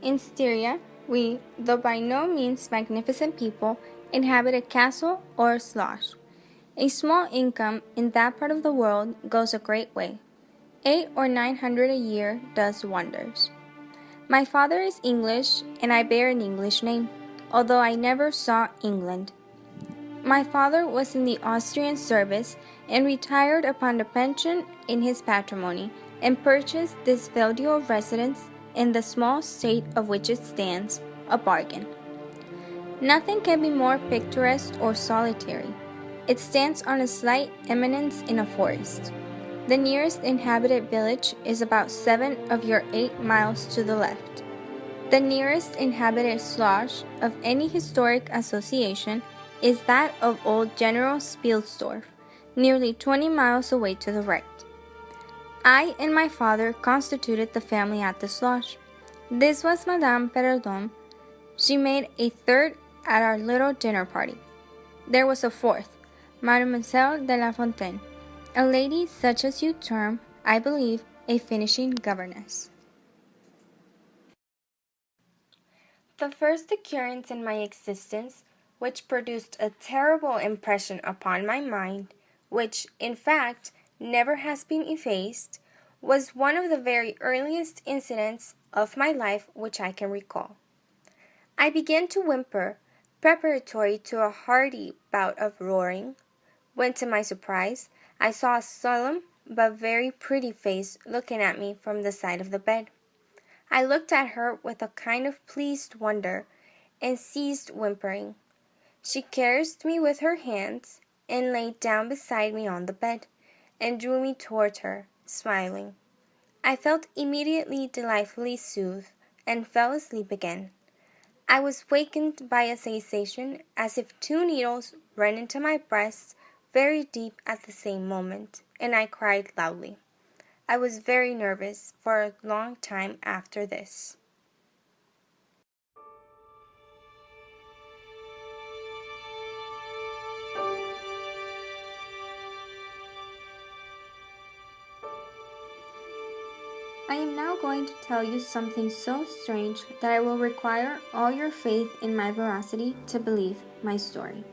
In Styria, we, though by no means magnificent people, inhabit a castle or a slosh. A small income in that part of the world goes a great way. 800 or 900 a year does wonders. My father is English, and I bear an English name, although I never saw England. My father was in the Austrian service and retired upon the pension in his patrimony, and purchased this feudal residence in the small state of which it stands, a bargain. Nothing can be more picturesque or solitary. It stands on a slight eminence in a forest. The nearest inhabited village is about 7 of your 8 miles to the left. The nearest inhabited slosh of any historic association is that of old General Spielsdorf, nearly 20 miles away to the right. I and my father constituted the family at the slosh. This was Madame Perrodon. She made a third at our little dinner party. There was a fourth, Mademoiselle de Lafontaine, a lady such as you term, I believe, a finishing governess. The first occurrence in my existence, which produced a terrible impression upon my mind, which, in fact, never has been effaced, was one of the very earliest incidents of my life which I can recall. I began to whimper, preparatory to a hearty bout of roaring, when to my surprise I saw a solemn but very pretty face looking at me from the side of the bed. I looked at her with a kind of pleased wonder, and ceased whimpering. She caressed me with her hands, and lay down beside me on the bed, and drew me toward her, smiling. I felt immediately delightfully soothed, and fell asleep again. I was wakened by a sensation as if 2 needles ran into my breast very deep at the same moment, and I cried loudly. I was very nervous for a long time after this. I am now going to tell you something so strange that I will require all your faith in my veracity to believe my story.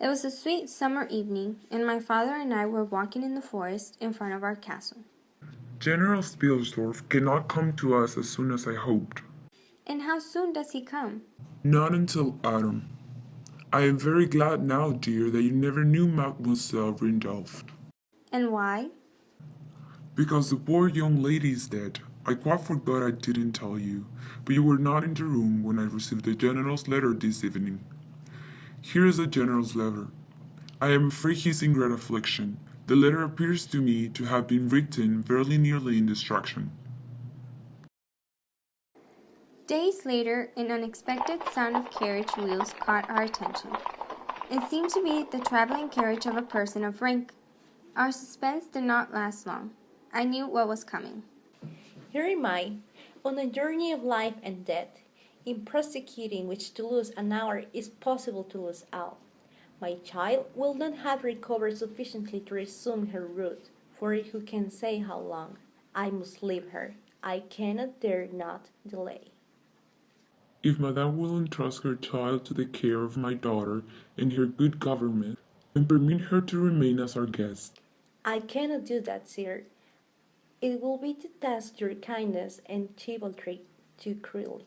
It was a sweet summer evening, and my father and I were walking in the forest in front of our castle. General Spielsdorf cannot come to us as soon as I hoped. And how soon does he come? Not until autumn. I am very glad now, dear, that you never knew Mademoiselle Rindolph. And why? Because the poor young lady is dead. I quite forgot I didn't tell you, but you were not in the room when I received the General's letter this evening. Here is the General's letter. I am afraid he is in great affliction. The letter appears to me to have been written very nearly in distraction. Days later, an unexpected sound of carriage wheels caught our attention. It seemed to be the traveling carriage of a person of rank. Our suspense did not last long. I knew what was coming. Here am I, on a journey of life and death, in prosecuting which to lose an hour is possible to lose all. My child will not have recovered sufficiently to resume her route, for who can say how long? I must leave her. I cannot, dare not, delay. If Madame will entrust her child to the care of my daughter and her good government, and permit her to remain as our guest. I cannot do that, sir. It will be to test your kindness and chivalry too cruelly.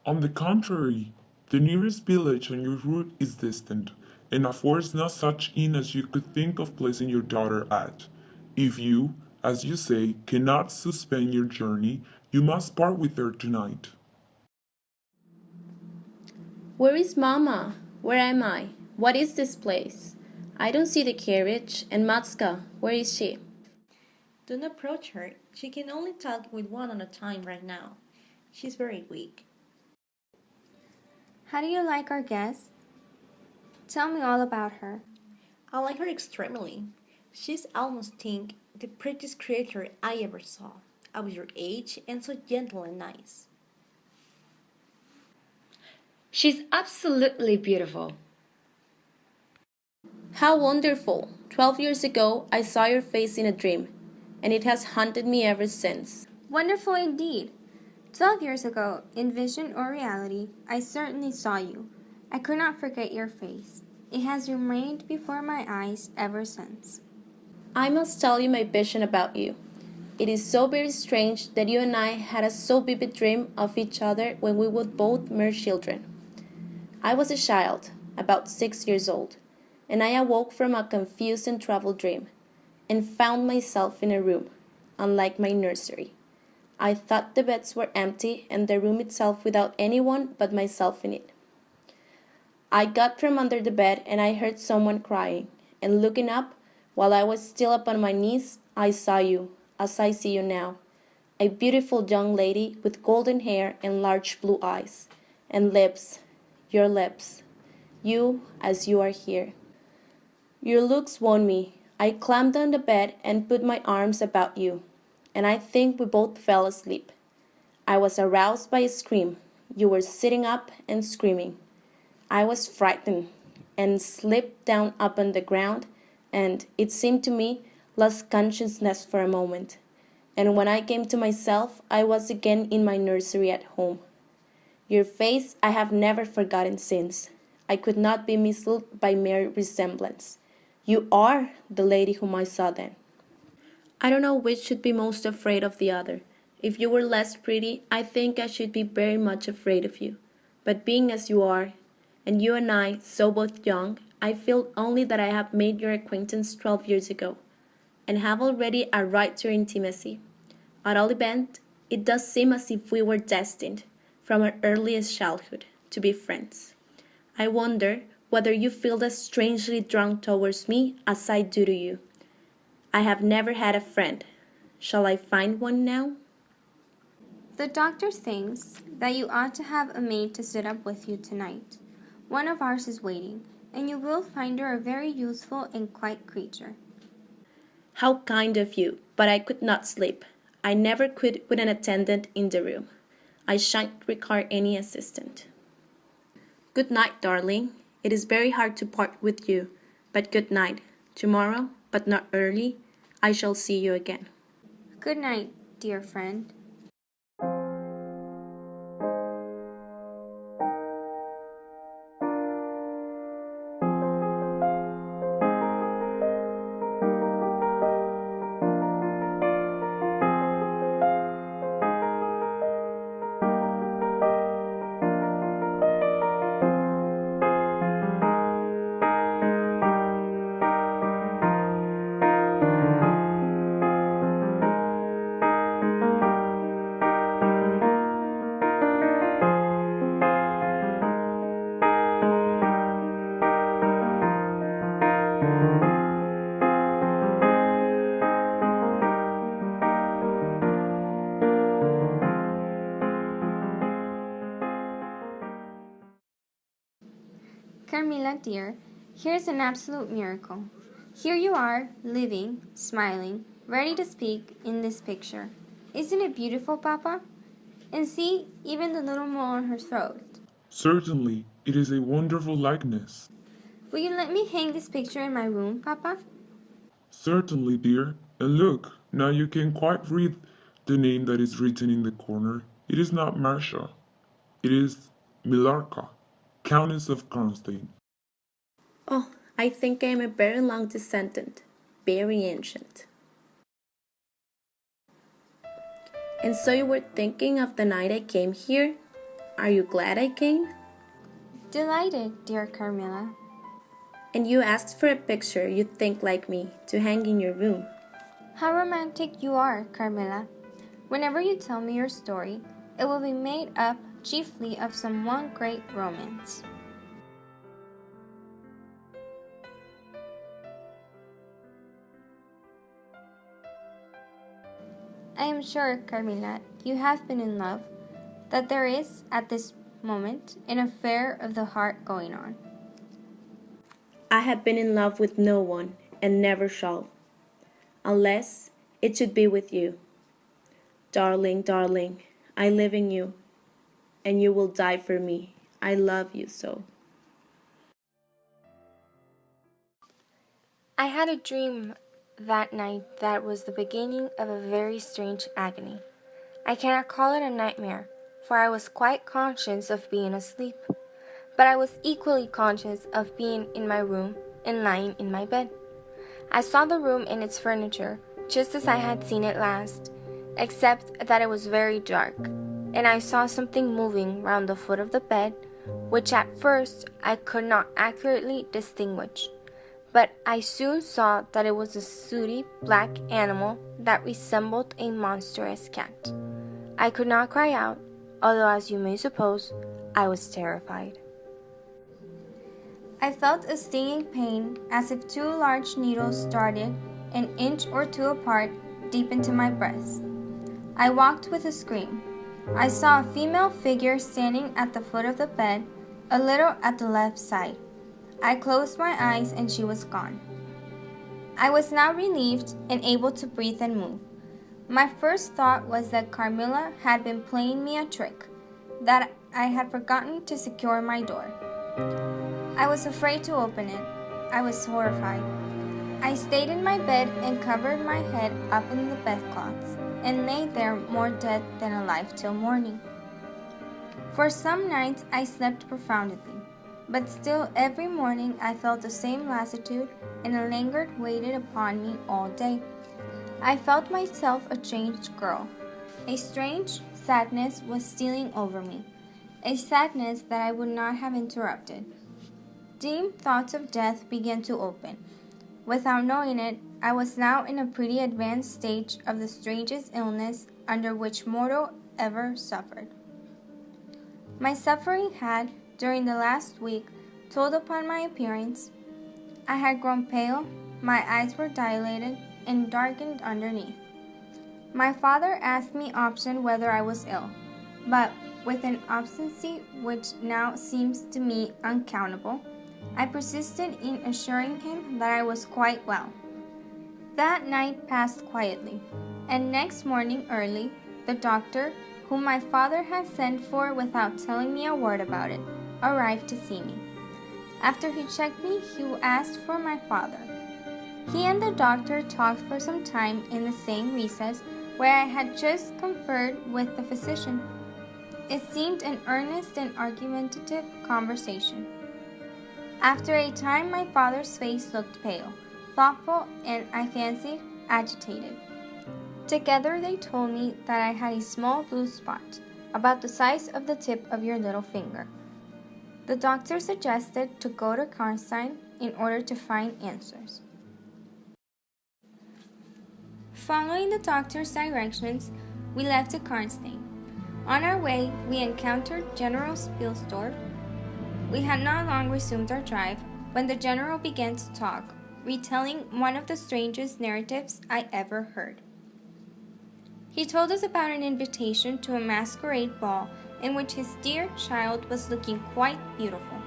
On the contrary, the nearest village on your route is distant, and affords not such inn as you could think of placing your daughter at. If you, as you say, cannot suspend your journey, you must part with her tonight. Where is Mamma? Where am I? What is this place? I don't see the carriage. And Matska, where is she? Don't approach her. She can only talk with one at a time right now. She's very weak. How do you like our guest? Tell me all about her. I like her extremely. She's almost think the prettiest creature I ever saw. Of your age and so gentle and nice. She's absolutely beautiful. How wonderful! 12 years ago, I saw your face in a dream, and it has haunted me ever since. Wonderful indeed. 12 years ago, in vision or reality, I certainly saw you. I could not forget your face. It has remained before my eyes ever since. I must tell you my vision about you. It is so very strange that you and I had a so vivid dream of each other when we were both mere children. I was a child, about 6 years old, and I awoke from a confused and troubled dream, and found myself in a room, unlike my nursery. I thought the beds were empty and the room itself without anyone but myself in it. I got from under the bed and I heard someone crying, and looking up, while I was still upon my knees, I saw you, as I see you now, a beautiful young lady with golden hair and large blue eyes, and lips, your lips, you as you are here. Your looks won me. I climbed on the bed and put my arms about you, and I think we both fell asleep. I was aroused by a scream. You were sitting up and screaming. I was frightened and slipped down upon the ground, and, it seemed to me, lost consciousness for a moment. And when I came to myself, I was again in my nursery at home. Your face I have never forgotten since. I could not be misled by mere resemblance. You are the lady whom I saw then. I don't know which should be most afraid of the other. If you were less pretty, I think I should be very much afraid of you. But being as you are, and you and I so both young, I feel only that I have made your acquaintance 12 years ago, and have already a right to your intimacy. At all events, it does seem as if we were destined, from our earliest childhood, to be friends. I wonder whether you feel as strangely drawn towards me as I do to you. I have never had a friend. Shall I find one now? The doctor thinks that you ought to have a maid to sit up with you tonight. One of ours is waiting, and you will find her a very useful and quiet creature. How kind of you, but I could not sleep. I never could with an attendant in the room. I shan't require any assistant. Good night, darling. It is very hard to part with you, but good night. Tomorrow, but not early, I shall see you again. Good night, dear friend. Carmilla, dear, here's an absolute miracle. Here you are, living, smiling, ready to speak in this picture. Isn't it beautiful, Papa? And see, even the little mole on her throat. Certainly, it is a wonderful likeness. Will you let me hang this picture in my room, Papa? Certainly, dear. And look, now you can quite read the name that is written in the corner. It is not Marcia. It is Millarca, Countess of Karnstein. Oh, I think I am a very long descendant, very ancient. And so you were thinking of the night I came here? Are you glad I came? Delighted, dear Carmilla. And you asked for a picture you think like me to hang in your room. How romantic you are, Carmilla. Whenever you tell me your story, it will be made up chiefly of some one great romance. I am sure, Carmilla, you have been in love, that there is, at this moment, an affair of the heart going on. I have been in love with no one, and never shall, unless it should be with you. Darling, darling, I live in you, and you will die for me. I love you so. I had a dream that night that was the beginning of a very strange agony. I cannot call it a nightmare, for I was quite conscious of being asleep, but I was equally conscious of being in my room and lying in my bed. I saw the room and its furniture just as I had seen it last, except that it was very dark, and I saw something moving round the foot of the bed, which at first I could not accurately distinguish, but I soon saw that it was a sooty black animal that resembled a monstrous cat. I could not cry out, although, as you may suppose, I was terrified. I felt a stinging pain as if 2 large needles started an inch or 2 apart deep into my breast. I walked with a scream. I saw a female figure standing at the foot of the bed, a little at the left side. I closed my eyes and she was gone. I was now relieved and able to breathe and move. My first thought was that Carmilla had been playing me a trick, that I had forgotten to secure my door. I was afraid to open it. I was horrified. I stayed in my bed and covered my head up in the bedclothes, and lay there more dead than alive till morning. For some nights I slept profoundly, but still every morning I felt the same lassitude, and a languor waited upon me all day. I felt myself a changed girl. A strange sadness was stealing over me, a sadness that I would not have interrupted. Dim thoughts of death began to open. Without knowing it, I was now in a pretty advanced stage of the strangest illness under which mortal ever suffered. My suffering had, during the last week, told upon my appearance. I had grown pale, my eyes were dilated and darkened underneath. My father asked me often whether I was ill, but with an obstinacy which now seems to me unaccountable, I persisted in assuring him that I was quite well. That night passed quietly, and next morning early, the doctor, whom my father had sent for without telling me a word about it, arrived to see me. After he checked me, he asked for my father. He and the doctor talked for some time in the same recess where I had just conferred with the physician. It seemed an earnest and argumentative conversation. After a time, my father's face looked pale, thoughtful, and, I fancied, agitated. Together they told me that I had a small blue spot, about the size of the tip of your little finger. The doctor suggested to go to Karnstein in order to find answers. Following the doctor's directions, we left to Karnstein. On our way, we encountered General Spielsdorf. We had not long resumed our drive when the general began to talk, retelling one of the strangest narratives I ever heard. He told us about an invitation to a masquerade ball in which his dear child was looking quite beautiful.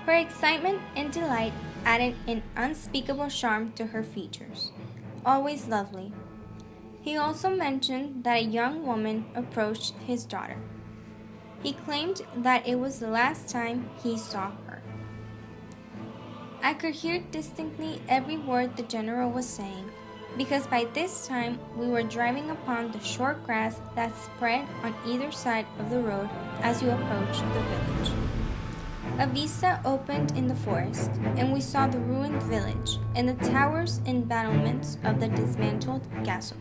Her excitement and delight added an unspeakable charm to her features, always lovely. He also mentioned that a young woman approached his daughter. He claimed that it was the last time he saw her. I could hear distinctly every word the general was saying, because by this time we were driving upon the short grass that spread on either side of the road as you approached the village. A vista opened in the forest, and we saw the ruined village and the towers and battlements of the dismantled castle.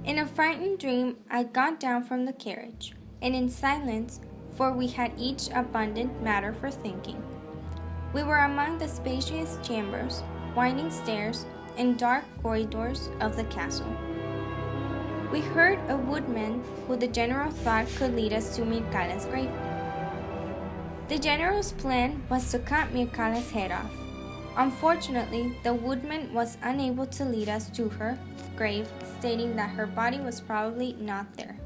In a frightened dream, I got down from the carriage, and in silence, for we had each abundant matter for thinking, we were among the spacious chambers, winding stairs, and dark corridors of the castle. We heard a woodman who the general thought could lead us to Mircala's grave. The general's plan was to cut Mircala's head off. Unfortunately, the woodman was unable to lead us to her grave, stating that her body was probably not there.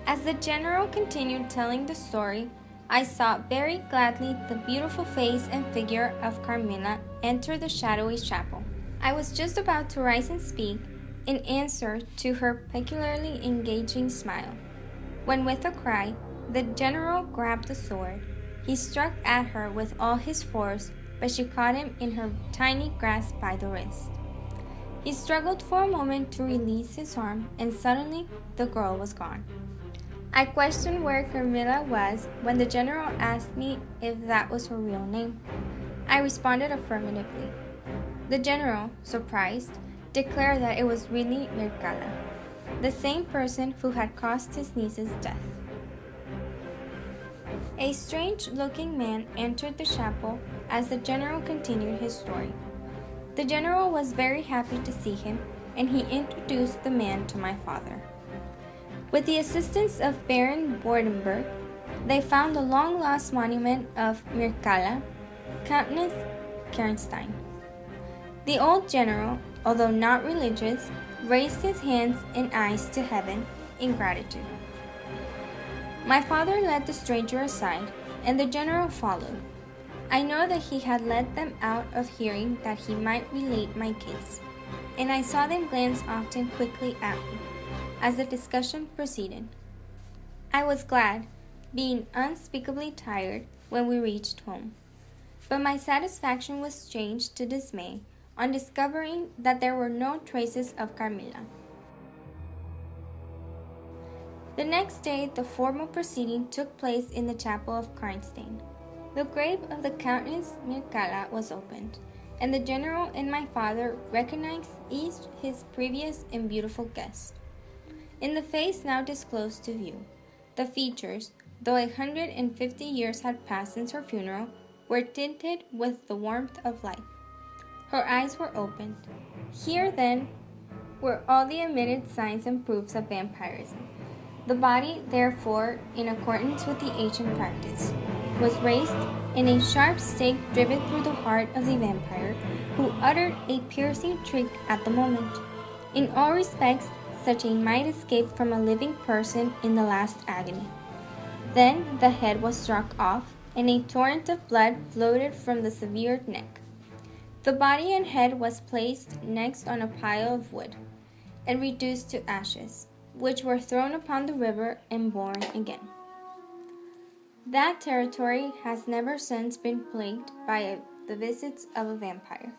As the general continued telling the story, I saw very gladly the beautiful face and figure of Carmilla enter the shadowy chapel. I was just about to rise and speak in answer to her peculiarly engaging smile, when with a cry, the general grabbed the sword. He struck at her with all his force, but she caught him in her tiny grasp by the wrist. He struggled for a moment to release his arm, and suddenly the girl was gone. I questioned where Carmilla was when the general asked me if that was her real name. I responded affirmatively. The general, surprised, declared that it was really Karla, the same person who had caused his niece's death. A strange-looking man entered the chapel as the general continued his story. The general was very happy to see him, and he introduced the man to my father. With the assistance of Baron Bordenberg, they found the long-lost monument of Karla, Countess Karnstein. The old general, although not religious, raised his hands and eyes to heaven in gratitude. My father led the stranger aside, and the general followed. I know that he had led them out of hearing that he might relate my case, and I saw them glance often quickly at me as the discussion proceeded. I was glad, being unspeakably tired, when we reached home, but my satisfaction was changed to dismay on discovering that there were no traces of Carmilla. The next day, the formal proceeding took place in the chapel of Karnstein. The grave of the Countess Karla was opened, and the general and my father recognized each his previous and beautiful guest. In the face now disclosed to view, the features, though 150 years had passed since her funeral, were tinted with the warmth of life. Her eyes were opened. Here, then, were all the admitted signs and proofs of vampirism. The body, therefore, in accordance with the ancient practice, was raised, and a sharp stake driven through the heart of the vampire, who uttered a piercing shriek at the moment. In all respects, such a might escape from a living person in the last agony. Then the head was struck off, and a torrent of blood floated from the severed neck. The body and head was placed next on a pile of wood, and reduced to ashes, which were thrown upon the river and born again. That territory has never since been plagued by the visits of a vampire.